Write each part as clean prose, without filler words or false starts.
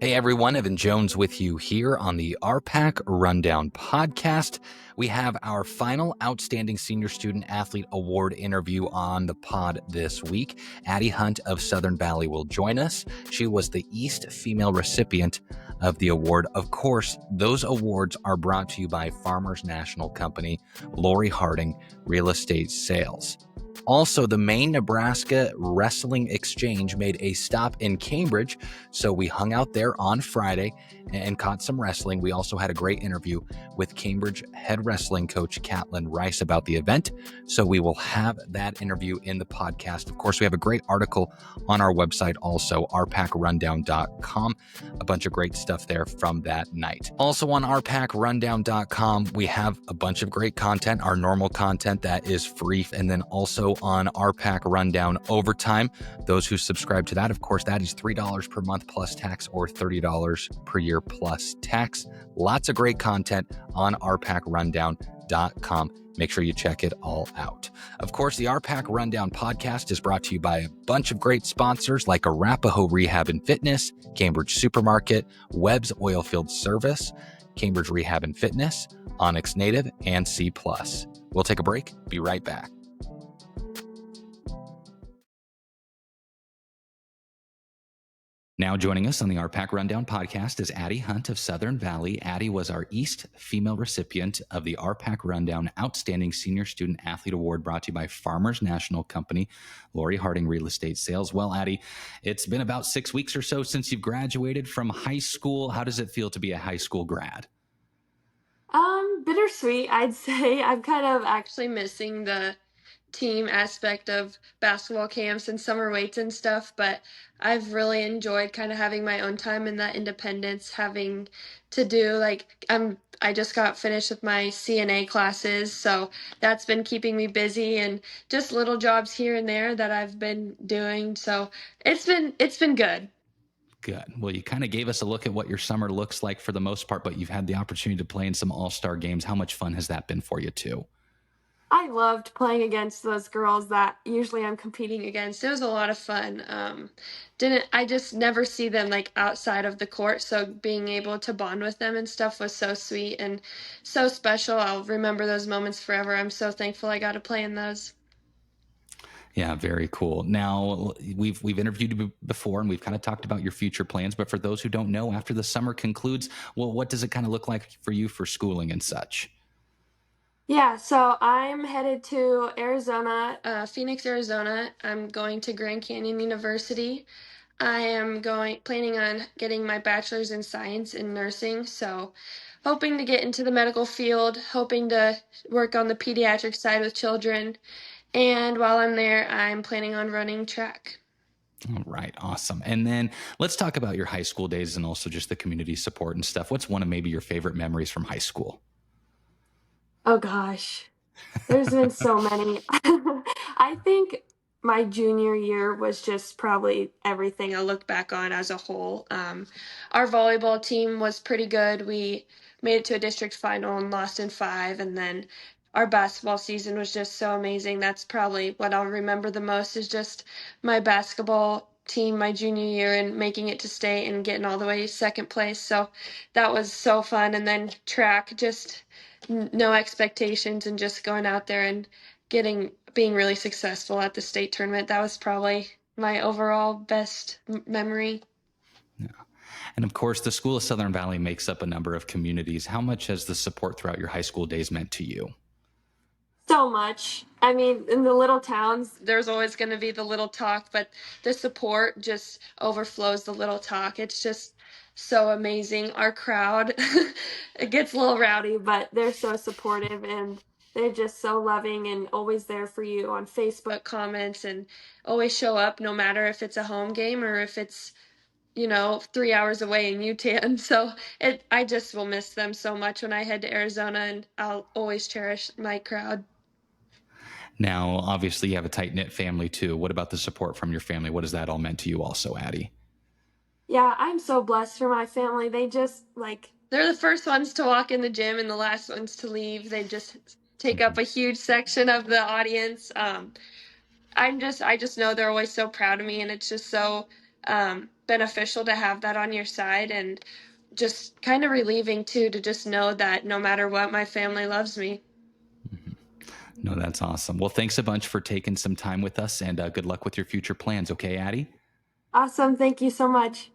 Hey everyone, Evan Jones with you here on the RPAC Rundown podcast. We have our final Outstanding Senior Student Athlete Award interview on the pod this week. Addie Hunt of Southern Valley will join us. She was the East Female Recipient of the award. Of course, those awards are brought to you by Farmers National Company, Lori Harding Real Estate Sales. Also, the Maine-Nebraska Wrestling Exchange made a stop in Cambridge, so we hung out there on Friday and caught some wrestling. We also had a great interview with Cambridge head wrestling coach Catlin Rice about the event, so we will have that interview in the podcast. Of course, we have a great article on our website also, rpacrundown.com. A bunch of great stuff there from that night. Also on rpacrundown.com, we have a bunch of great content, our normal content that is free, and then also on RPAC Rundown Overtime. Those who subscribe to that, of course, that is $3 per month plus tax or $30 per year plus tax. Lots of great content on rpacrundown.com. Make sure you check it all out. Of course, the RPAC Rundown podcast is brought to you by a bunch of great sponsors like Arapahoe Rehab and Fitness, Cambridge Supermarket, Webb's Oilfield Service, Cambridge Rehab and Fitness, Onyx Native, and C+. We'll take a break. Be right back. Now joining us on the RPAC Rundown podcast is Addie Hunt of Southern Valley. Addie was our East Female Recipient of the RPAC Rundown Outstanding Senior Student Athlete Award, brought to you by Farmers National Company, Lori Harding Real Estate Sales. Well, Addie, it's been about 6 weeks or so since you've graduated from high school. How does it feel to be a high school grad? Bittersweet, I'd say. I'm kind of actually missing the team aspect of basketball camps and summer weights and stuff, but I've really enjoyed kind of having my own time and that independence, having to do I just got finished with my CNA classes, so that's been keeping me busy, and just little jobs here and there that I've been doing. So it's been good. Good. Well, you kind of gave us a look at what your summer looks like for the most part, but you've had the opportunity to play in some all-star games. How much fun has that been for you too? I loved playing against those girls that usually I'm competing against. It was a lot of fun. I just never see them like outside of the court, so being able to bond with them and stuff was so sweet and so special. I'll remember those moments forever. I'm so thankful I got to play in those. Yeah, very cool. Now, we've interviewed you before, and we've kind of talked about your future plans. But for those who don't know, after the summer concludes, well, what does it kind of look like for you for schooling and such? Yeah, so I'm headed to Arizona, Phoenix, Arizona. I'm going to Grand Canyon University. I am planning on getting my bachelor's in science in nursing, so hoping to get into the medical field, hoping to work on the pediatric side with children. And while I'm there, I'm planning on running track. All right, awesome. And then let's talk about your high school days and also just the community support and stuff. What's one of maybe your favorite memories from high school? Oh gosh, there's been so many. I think my junior year was just probably everything I look back on as a whole. Our volleyball team was pretty good. We made it to a district final and lost in 5, and then our basketball season was just so amazing. That's probably what I'll remember the most, is just my basketball team my junior year and making it to state and getting all the way second place. So that was so fun. And then track, just no expectations and just going out there and being really successful at the state tournament. That was probably my overall best memory. Yeah. And of course, the School of Southern Valley makes up a number of communities. How much has the support throughout your high school days meant to you? So much. I mean, in the little towns, there's always going to be the little talk, but the support just overflows the little talk. It's just so amazing. Our crowd, it gets a little rowdy, but they're so supportive, and they're just so loving and always there for you on Facebook comments, and always show up no matter if it's a home game or if it's 3 hours away in Utah. So I just will miss them so much when I head to Arizona, and I'll always cherish my crowd. Now, obviously, you have a tight-knit family, too. What about the support from your family? What has that all meant to you also, Addie? Yeah, I'm so blessed for my family. They just, they're the first ones to walk in the gym and the last ones to leave. They just take up a huge section of the audience. I just know they're always so proud of me, and it's just so beneficial to have that on your side, and just kind of relieving too to just know that no matter what, my family loves me. No, that's awesome. Well, thanks a bunch for taking some time with us, and good luck with your future plans. Okay, Addie? Awesome. Thank you so much.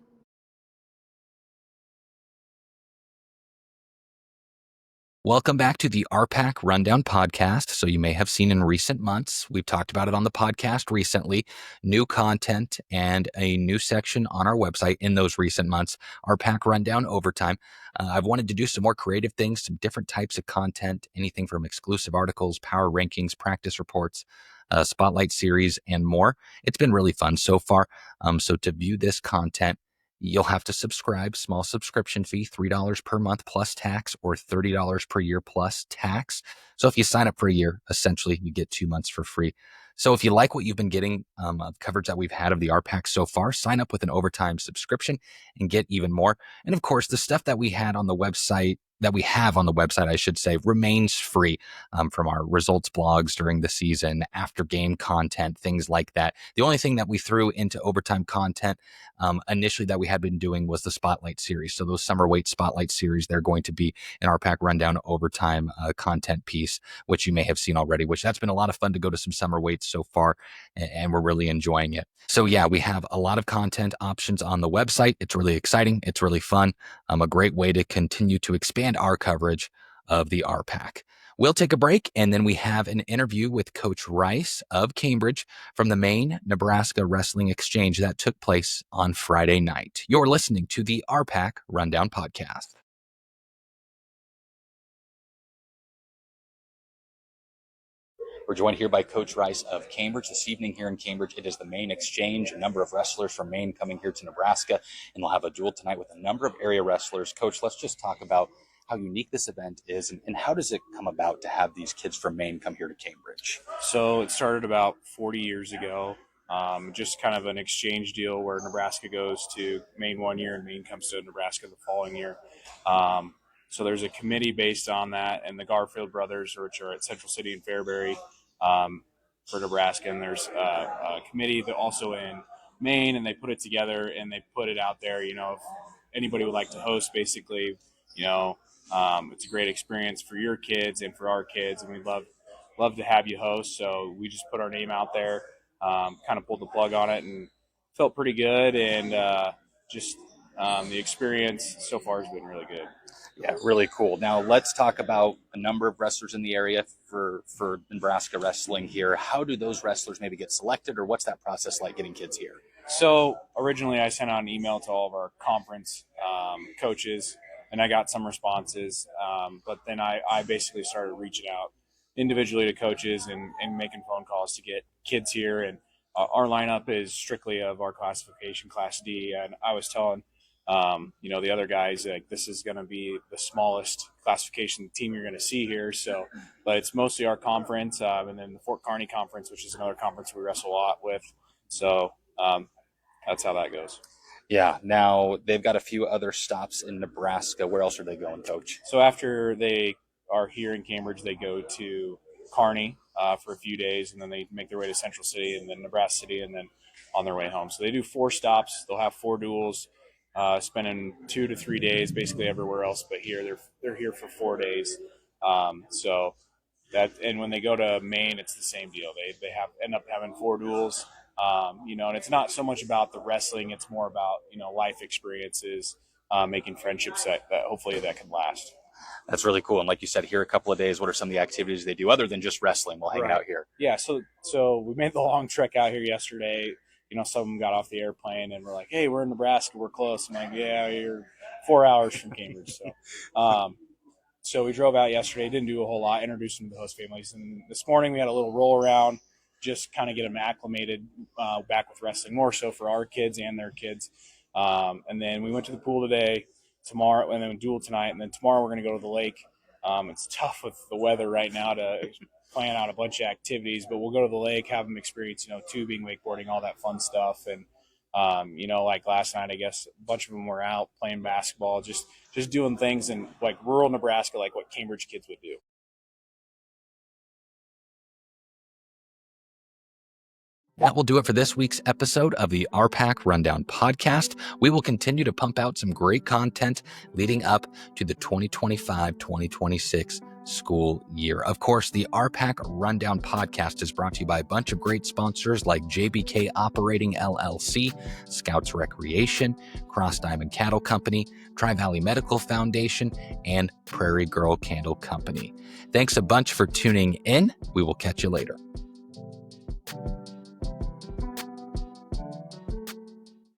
Welcome back to the RPAC Rundown podcast. So you may have seen in recent months, we've talked about it on the podcast recently, new content and a new section on our website in those recent months, RPAC Rundown Overtime. I've wanted to do some more creative things, some different types of content, anything from exclusive articles, power rankings, practice reports, spotlight series, and more. It's been really fun so far. So to view this content, you'll have to subscribe, small subscription fee, $3 per month plus tax or $30 per year plus tax. So if you sign up for a year, essentially you get 2 months for free. So if you like what you've been getting, of coverage that we've had of the RPAC so far, sign up with an overtime subscription and get even more. And of course, the stuff that we had on the website, that we have on the website, I should say, remains free, from our results blogs during the season, after game content, things like that. The only thing that we threw into overtime content initially that we had been doing was the Spotlight series. So those summer weight Spotlight series, they're going to be an RPAC Rundown Overtime content piece, which you may have seen already, which that's been a lot of fun to go to some summer weights so far, and we're really enjoying it. So yeah, we have a lot of content options on the website. It's really exciting. It's really fun. A great way to continue to expand our coverage of the RPAC. We'll take a break, and then we have an interview with Coach Rice of Cambridge from the Maine-Nebraska Wrestling Exchange that took place on Friday night. You're listening to the RPAC Rundown Podcast. We're joined here by Coach Rice of Cambridge. This evening here in Cambridge, it is the Maine Exchange, a number of wrestlers from Maine coming here to Nebraska, and they'll have a duel tonight with a number of area wrestlers. Coach, let's just talk about how unique this event is, and how does it come about to have these kids from Maine come here to Cambridge? So it started about 40 years ago, just kind of an exchange deal where Nebraska goes to Maine one year and Maine comes to Nebraska the following year. So there's a committee based on that, and the Garfield brothers, which are at Central City and Fairbury, for Nebraska, and there's a committee that also in Maine, and they put it together and they put it out there. You know, if anybody would like to host, basically, you know, it's a great experience for your kids and for our kids, and we'd love to have you host. So we just put our name out there, kind of pulled the plug on it, and felt pretty good. And the experience so far has been really good. Yeah, really cool. Now let's talk about a number of wrestlers in the area for Nebraska wrestling here. How do those wrestlers maybe get selected, or what's that process like getting kids here? So originally I sent out an email to all of our conference coaches, and I got some responses. But then I basically started reaching out individually to coaches and making phone calls to get kids here. And our lineup is strictly of our classification, Class D. And I was telling the other guys, like, this is going to be the smallest classification team you're going to see here. So, but it's mostly our conference, and then the Fort Kearney conference, which is another conference we wrestle a lot with. So that's how that goes. Yeah. Now they've got a few other stops in Nebraska. Where else are they going, Coach? So after they are here in Cambridge, they go to Kearney for a few days, and then they make their way to Central City and then Nebraska City, and then on their way home. So they do 4 stops. They'll have 4 duels. Spending 2 to 3 days basically everywhere else, but here they're here for 4 days. So that, and when they go to Maine, it's the same deal. They end up having 4 duels. And it's not so much about the wrestling; it's more about life experiences, making friendships that hopefully that can last. That's really cool. And like you said, here a couple of days, what are some of the activities they do other than just wrestling while hanging out here? Yeah, so we made the long trek out here yesterday. Some of them got off the airplane and were like, "Hey, we're in Nebraska. We're close." I'm like, "Yeah, you're 4 hours from Cambridge." So we drove out yesterday. Didn't do a whole lot. Introduced them to the host families. And this morning we had a little roll around, just kind of get them acclimated back with wrestling, more so for our kids and their kids. And then we went to the pool today, tomorrow, and then duel tonight. And then tomorrow we're going to go to the lake. It's tough with the weather right now to plan out a bunch of activities, but we'll go to the lake, have them experience, tubing, wakeboarding, all that fun stuff. And, like last night, I guess a bunch of them were out playing basketball, just doing things in like rural Nebraska, like what Cambridge kids would do. That will do it for this week's episode of the RPAC Rundown Podcast. We will continue to pump out some great content leading up to the 2025-2026 school year. Of course, the RPAC Rundown Podcast is brought to you by a bunch of great sponsors like JBK Operating LLC, Scouts Recreation, Cross Diamond Cattle Company, Tri-Valley Medical Foundation, and Prairie Girl Candle Company. Thanks a bunch for tuning in. We will catch you later.